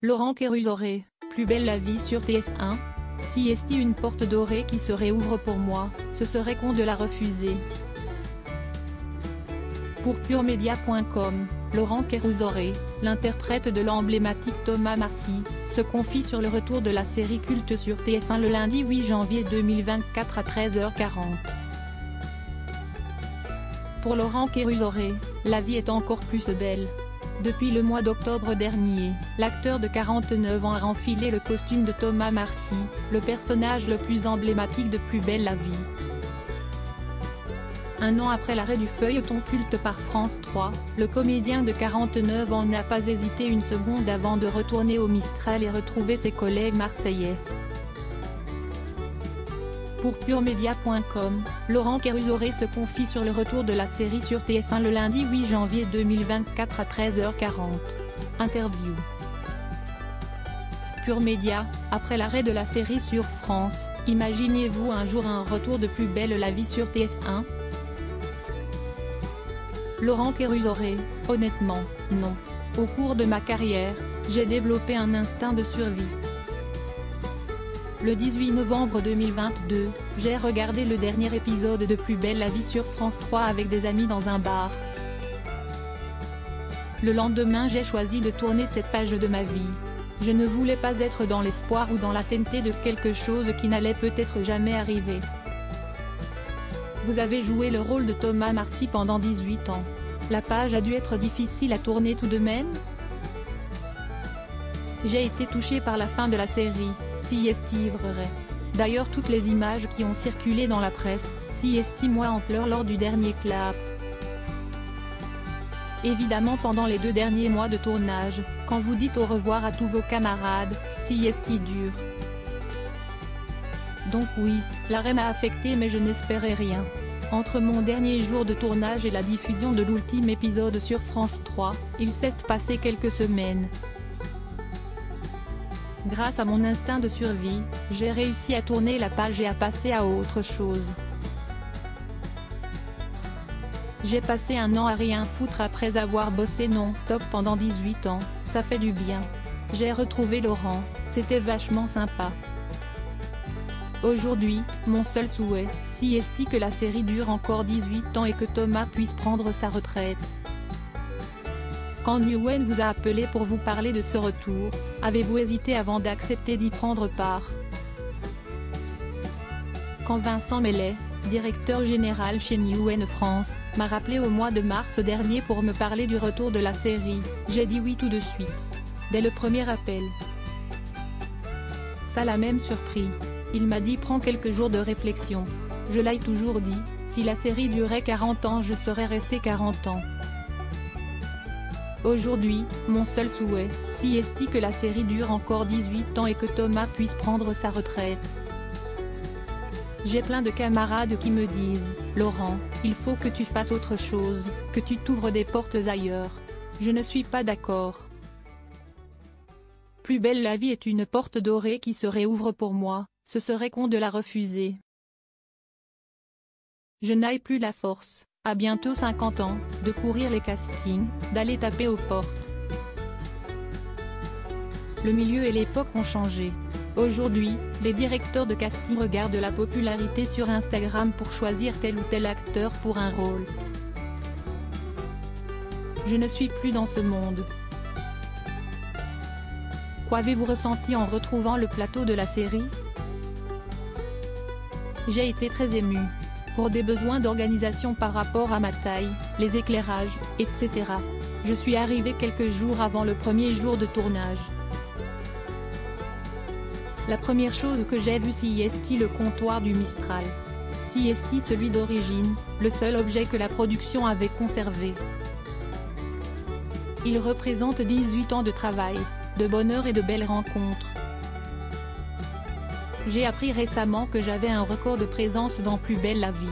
Laurent Kéruzoré, plus belle la vie sur TF1. Si est une porte dorée qui se réouvre pour moi, ce serait con de la refuser. Pour puremedia.com, Laurent Kéruzoré, l'interprète de l'emblématique Thomas Marcy, se confie sur le retour de la série culte sur TF1 le lundi 8 janvier 2024 à 13h40. Pour Laurent Kéruzoré, la vie est encore plus belle. Depuis le mois d'octobre dernier, l'acteur de 49 ans a enfilé le costume de Thomas Marcy, le personnage le plus emblématique de Plus belle la vie. Un an après l'arrêt du feuilleton culte par France 3, le comédien de 49 ans n'a pas hésité une seconde avant de retourner au Mistral et retrouver ses collègues marseillais. Pour puremedia.com, Laurent Kéruzoré se confie sur le retour de la série sur TF1 le lundi 8 janvier 2024 à 13h40. Interview. Pure Média, après l'arrêt de la série sur France, imaginez-vous un jour un retour de Plus belle la vie sur TF1 ? Laurent Kéruzoré, honnêtement, non. Au cours de ma carrière, j'ai développé un instinct de survie. Le 18 novembre 2022, j'ai regardé le dernier épisode de Plus belle la vie sur France 3 avec des amis dans un bar. Le lendemain j'ai choisi de tourner cette page de ma vie. Je ne voulais pas être dans l'espoir ou dans l'attente de quelque chose qui n'allait peut-être jamais arriver. Vous avez joué le rôle de Thomas Marcy pendant 18 ans. La page a dû être difficile à tourner tout de même ? J'ai été touché par la fin de la série, si est vrai. D'ailleurs toutes les images qui ont circulé dans la presse, si est moi en pleurs lors du dernier clap. Évidemment pendant les 2 derniers mois de tournage, quand vous dites au revoir à tous vos camarades, si est dure. Donc oui, l'arrêt m'a affecté mais je n'espérais rien. Entre mon dernier jour de tournage et la diffusion de l'ultime épisode sur France 3, il s'est passé quelques semaines. Grâce à mon instinct de survie, j'ai réussi à tourner la page et à passer à autre chose. J'ai passé un an à rien foutre après avoir bossé non-stop pendant 18 ans, ça fait du bien. J'ai retrouvé Laurent, c'était vachement sympa. Aujourd'hui, mon seul souhait, si est que la série dure encore 18 ans et que Thomas puisse prendre sa retraite. Quand Newen vous a appelé pour vous parler de ce retour, avez-vous hésité avant d'accepter d'y prendre part? Quand Vincent Mellet, directeur général chez Newen France, m'a rappelé au mois de mars dernier pour me parler du retour de la série, j'ai dit oui tout de suite. Dès le premier appel. Ça l'a même surpris. Il m'a dit prends quelques jours de réflexion. Je l'ai toujours dit, si la série durait 40 ans je serais resté 40 ans. Aujourd'hui, mon seul souhait, si est que la série dure encore 18 ans et que Thomas puisse prendre sa retraite. J'ai plein de camarades qui me disent, Laurent, il faut que tu fasses autre chose, que tu t'ouvres des portes ailleurs. Je ne suis pas d'accord. Plus belle la vie est une porte dorée qui se réouvre pour moi, ce serait con de la refuser. Je n'ai plus la force, à bientôt 50 ans, de courir les castings, d'aller taper aux portes. Le milieu et l'époque ont changé. Aujourd'hui, les directeurs de casting regardent la popularité sur Instagram pour choisir tel ou tel acteur pour un rôle. Je ne suis plus dans ce monde. Qu'avez-vous ressenti en retrouvant le plateau de la série? J'ai été très émue. Pour des besoins d'organisation par rapport à ma taille, les éclairages, etc. Je suis arrivée quelques jours avant le premier jour de tournage. La première chose que j'ai vue si est le comptoir du Mistral. Si est celui d'origine, le seul objet que la production avait conservé. Il représente 18 ans de travail, de bonheur et de belles rencontres. J'ai appris récemment que j'avais un record de présence dans Plus belle la vie.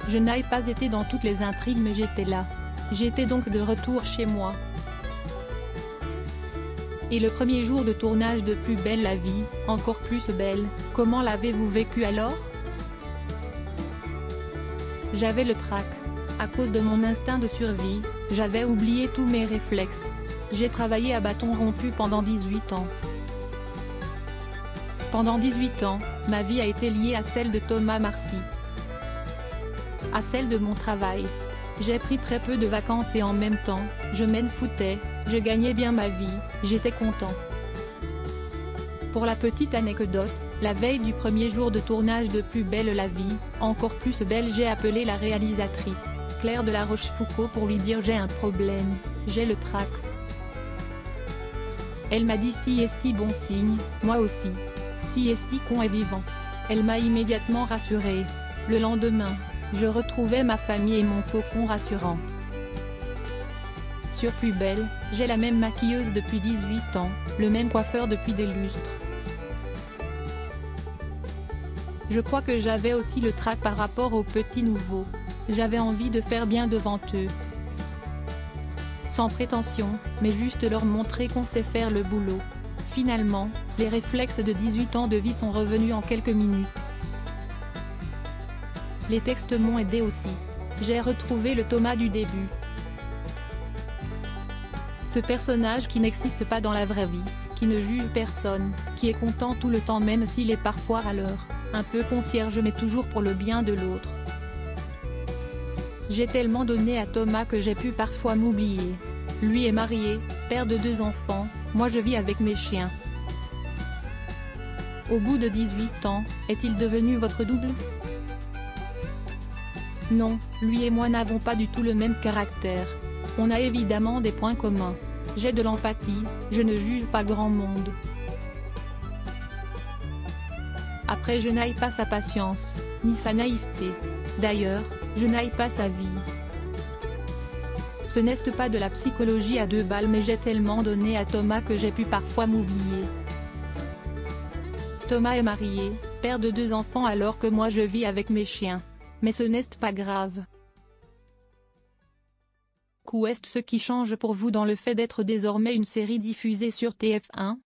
Je n'ai pas été dans toutes les intrigues mais j'étais là. J'étais donc de retour chez moi. Et le premier jour de tournage de Plus belle la vie, encore plus belle, comment l'avez-vous vécu alors? J'avais le trac. À cause de mon instinct de survie, j'avais oublié tous mes réflexes. J'ai travaillé à bâton rompu pendant 18 ans. Pendant 18 ans, ma vie a été liée à celle de Thomas Marcy. À celle de mon travail. J'ai pris très peu de vacances et en même temps, je m'en foutais, je gagnais bien ma vie, j'étais content. Pour la petite anecdote, la veille du premier jour de tournage de Plus belle la vie, encore plus belle, j'ai appelé la réalisatrice, Claire de la Rochefoucauld, pour lui dire j'ai un problème, j'ai le trac. Elle m'a dit si esti bon signe, moi aussi. Si esti con est vivant. Elle m'a immédiatement rassurée. Le lendemain, je retrouvais ma famille et mon cocon rassurant. Sur Plus belle, j'ai la même maquilleuse depuis 18 ans, le même coiffeur depuis des lustres. Je crois que j'avais aussi le trac par rapport aux petits nouveaux. J'avais envie de faire bien devant eux. Sans prétention, mais juste leur montrer qu'on sait faire le boulot. Finalement, les réflexes de 18 ans de vie sont revenus en quelques minutes. Les textes m'ont aidé aussi. J'ai retrouvé le Thomas du début. Ce personnage qui n'existe pas dans la vraie vie, qui ne juge personne, qui est content tout le temps même s'il est parfois râleur, un peu concierge mais toujours pour le bien de l'autre. J'ai tellement donné à Thomas que j'ai pu parfois m'oublier. Lui est marié, père de 2 enfants, moi je vis avec mes chiens. Au bout de 18 ans, est-il devenu votre double? Non, lui et moi n'avons pas du tout le même caractère. On a évidemment des points communs. J'ai de l'empathie, je ne juge pas grand monde. Après je n'aille pas sa patience, ni sa naïveté. D'ailleurs, je n'aille pas sa vie. Ce n'est pas de la psychologie à 2 balles mais j'ai tellement donné à Thomas que j'ai pu parfois m'oublier. Thomas est marié, père de 2 enfants alors que moi je vis avec mes chiens. Mais ce n'est pas grave. Qu'est ce qui change pour vous dans le fait d'être désormais une série diffusée sur TF1?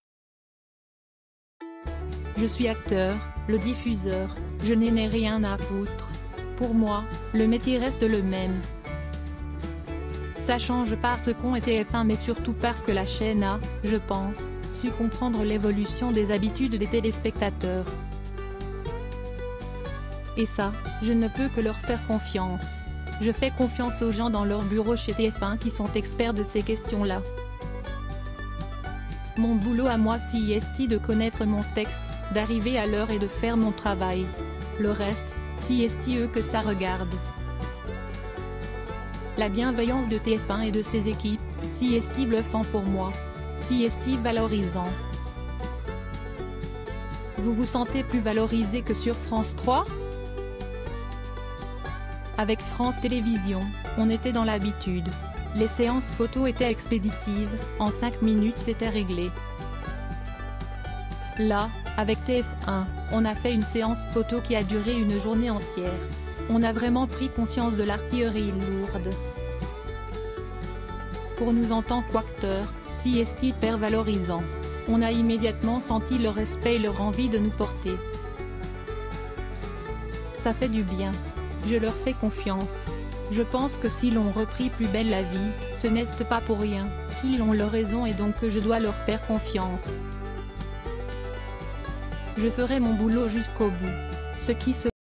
Je suis acteur, le diffuseur, je n'en ai rien à foutre. Pour moi, le métier reste le même. Ça change parce qu'on est TF1 mais surtout parce que la chaîne a, je pense, su comprendre l'évolution des habitudes des téléspectateurs. Et ça, je ne peux que leur faire confiance. Je fais confiance aux gens dans leur bureau chez TF1 qui sont experts de ces questions-là. Mon boulot à moi c'est de connaître mon texte, d'arriver à l'heure et de faire mon travail. Le reste, c'est eux que ça regarde. La bienveillance de TF1 et de ses équipes, c'est bluffant pour moi. C'est valorisant. Vous vous sentez plus valorisé que sur France 3? Avec France Télévisions, on était dans l'habitude. Les séances photos étaient expéditives, en 5 minutes c'était réglé. Là, avec TF1, on a fait une séance photo qui a duré une journée entière. On a vraiment pris conscience de l'artillerie lourde. Pour nous en tant qu'acteurs, c'est hyper valorisant. On a immédiatement senti leur respect et leur envie de nous porter. Ça fait du bien. Je leur fais confiance. Je pense que si l'on reprit Plus belle la vie, ce n'est pas pour rien, qu'ils ont leur raison et donc que je dois leur faire confiance. Je ferai mon boulot jusqu'au bout. Ce qui se